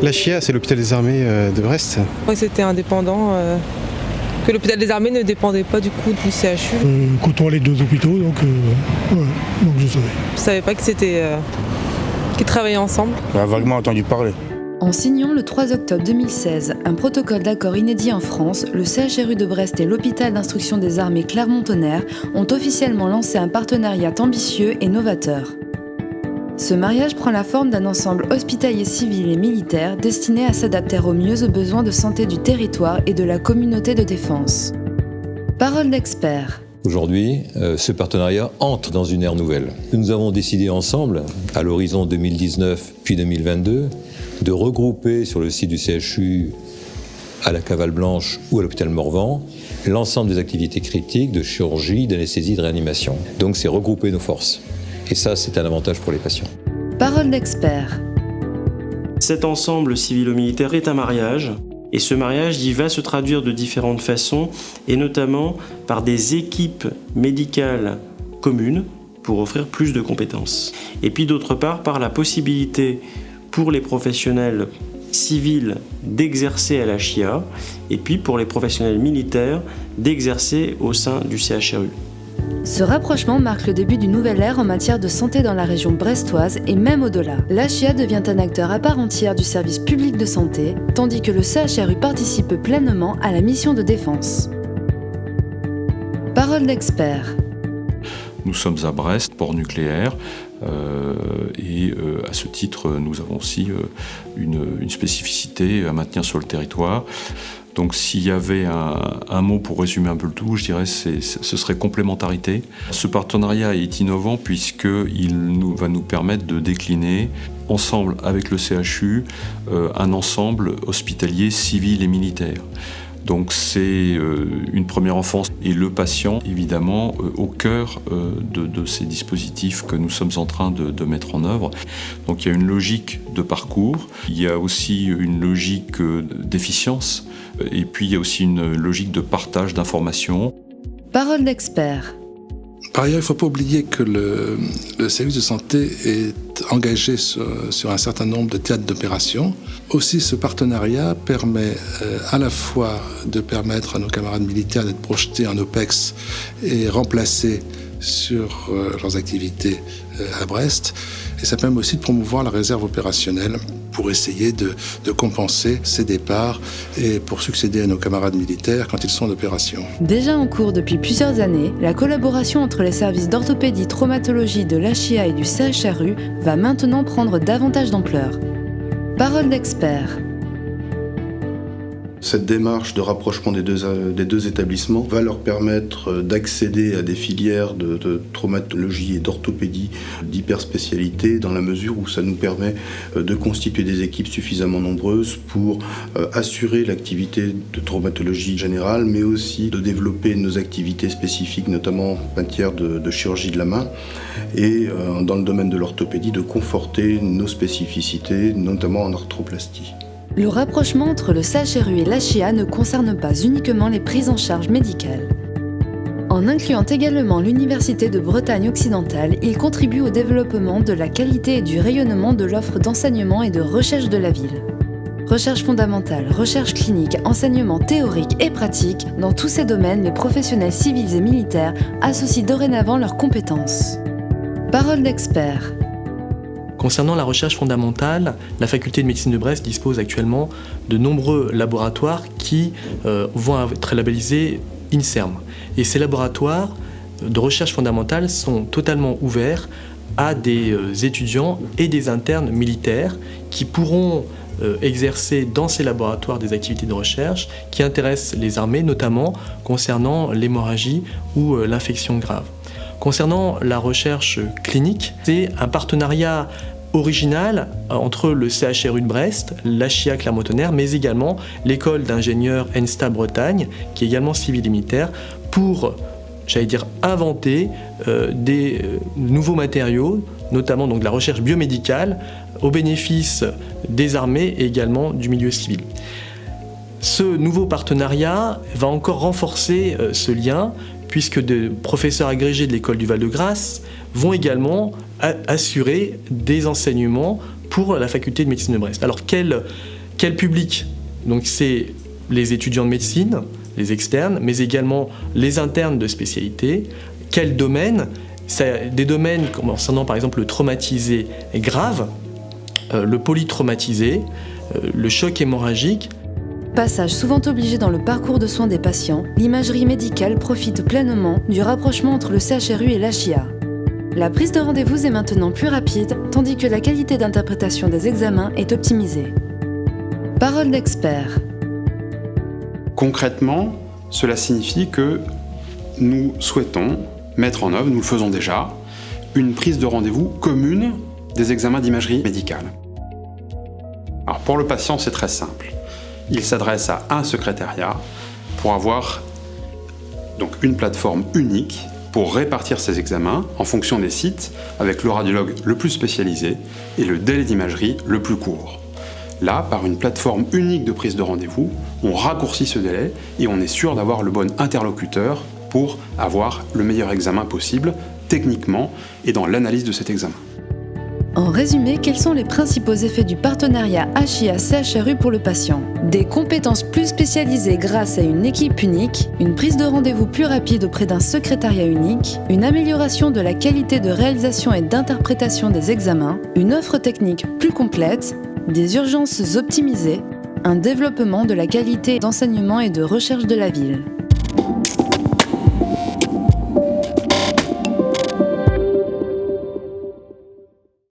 La CIA, c'est l'hôpital des armées de Brest. Ouais, c'était indépendant, que l'hôpital des armées ne dépendait pas du coup du CHU. Côtoie les deux hôpitaux, donc je savais. Je savais pas que c'était qu'ils travaillaient ensemble. On a vaguement entendu parler. En signant le 3 octobre 2016 un protocole d'accord inédit en France, le CHRU de Brest et l'hôpital d'instruction des armées Clermont-Tonnerre ont officiellement lancé un partenariat ambitieux et novateur. Ce mariage prend la forme d'un ensemble hospitalier civil et militaire destiné à s'adapter au mieux aux besoins de santé du territoire et de la communauté de défense. Parole d'expert. Aujourd'hui, ce partenariat entre dans une ère nouvelle. Nous avons décidé ensemble, à l'horizon 2019 puis 2022, de regrouper sur le site du CHU, à la Cavale Blanche ou à l'hôpital Morvan, l'ensemble des activités critiques de chirurgie, d'anesthésie, de réanimation. Donc c'est regrouper nos forces. Et ça, c'est un avantage pour les patients. Parole d'expert. Cet ensemble civilo-militaire est un mariage. Et ce mariage, il va se traduire de différentes façons, et notamment par des équipes médicales communes pour offrir plus de compétences. Et puis d'autre part, par la possibilité pour les professionnels civils d'exercer à la CIA, et puis pour les professionnels militaires d'exercer au sein du CHRU. Ce rapprochement marque le début d'une nouvelle ère en matière de santé dans la région brestoise et même au-delà. La CIA devient un acteur à part entière du service public de santé, tandis que le CHRU participe pleinement à la mission de défense. Parole d'expert. Nous sommes à Brest, port nucléaire, et à ce titre, nous avons aussi une spécificité à maintenir sur le territoire. Donc s'il y avait un mot pour résumer un peu le tout, je dirais ce serait complémentarité. Ce partenariat est innovant puisqu'il va nous permettre de décliner ensemble avec le CHU un ensemble hospitalier civil et militaire. Donc c'est une première enfance et le patient évidemment au cœur de ces dispositifs que nous sommes en train de mettre en œuvre. Donc il y a une logique de parcours, il y a aussi une logique d'efficience et puis il y a aussi une logique de partage d'informations. Parole d'expert. Par ailleurs, il ne faut pas oublier que le service de santé est engagé sur un certain nombre de théâtres d'opération. Aussi, ce partenariat permet à la fois de permettre à nos camarades militaires d'être projetés en OPEX et remplacés sur leurs activités à Brest. Et ça permet aussi de promouvoir la réserve opérationnelle pour essayer de compenser ces départs et pour succéder à nos camarades militaires quand ils sont en opération. Déjà en cours depuis plusieurs années, la collaboration entre les services d'orthopédie traumatologie de l'HIA et du CHRU va maintenant prendre davantage d'ampleur. Parole d'expert. Cette démarche de rapprochement des deux établissements va leur permettre d'accéder à des filières de traumatologie et d'orthopédie d'hyperspécialité dans la mesure où ça nous permet de constituer des équipes suffisamment nombreuses pour assurer l'activité de traumatologie générale, mais aussi de développer nos activités spécifiques, notamment en matière de chirurgie de la main et dans le domaine de l'orthopédie, de conforter nos spécificités, notamment en arthroplastie. Le rapprochement entre le CHRU et l'HIA ne concerne pas uniquement les prises en charge médicales. En incluant également l'Université de Bretagne occidentale, il contribue au développement de la qualité et du rayonnement de l'offre d'enseignement et de recherche de la ville. Recherche fondamentale, recherche clinique, enseignement théorique et pratique, dans tous ces domaines, les professionnels civils et militaires associent dorénavant leurs compétences. Parole d'expert. Concernant la recherche fondamentale, la faculté de médecine de Brest dispose actuellement de nombreux laboratoires qui vont être labellisés INSERM. Et ces laboratoires de recherche fondamentale sont totalement ouverts à des étudiants et des internes militaires qui pourront exercer dans ces laboratoires des activités de recherche qui intéressent les armées, notamment concernant l'hémorragie ou l'infection grave. Concernant la recherche clinique, c'est un partenariat original entre le CHRU de Brest, l'HIA Clermont-Tonnerre, mais également l'école d'ingénieurs ENSTA Bretagne, qui est également civile et militaire, pour, inventer des nouveaux matériaux, notamment donc de la recherche biomédicale, au bénéfice des armées et également du milieu civil. Ce nouveau partenariat va encore renforcer ce lien, puisque des professeurs agrégés de l'école du Val-de-Grâce vont également assurer des enseignements pour la faculté de médecine de Brest. Alors quel public? Donc c'est les étudiants de médecine, les externes, mais également les internes de spécialité. Quel domaine? Des domaines concernant par exemple le traumatisé grave, le polytraumatisé, le choc hémorragique. Passage souvent obligé dans le parcours de soins des patients, l'imagerie médicale profite pleinement du rapprochement entre le CHRU et l'HIA. La prise de rendez-vous est maintenant plus rapide, tandis que la qualité d'interprétation des examens est optimisée. Parole d'expert. Concrètement, cela signifie que nous souhaitons mettre en œuvre, nous le faisons déjà, une prise de rendez-vous commune des examens d'imagerie médicale. Alors pour le patient, c'est très simple. Il s'adresse à un secrétariat pour avoir donc une plateforme unique pour répartir ses examens en fonction des sites avec le radiologue le plus spécialisé et le délai d'imagerie le plus court. Là, par une plateforme unique de prise de rendez-vous, on raccourcit ce délai et on est sûr d'avoir le bon interlocuteur pour avoir le meilleur examen possible, techniquement et dans l'analyse de cet examen. En résumé, quels sont les principaux effets du partenariat HIA-CHRU pour le patient? Des compétences plus spécialisées grâce à une équipe unique, une prise de rendez-vous plus rapide auprès d'un secrétariat unique, une amélioration de la qualité de réalisation et d'interprétation des examens, une offre technique plus complète, des urgences optimisées, un développement de la qualité d'enseignement et de recherche de la ville.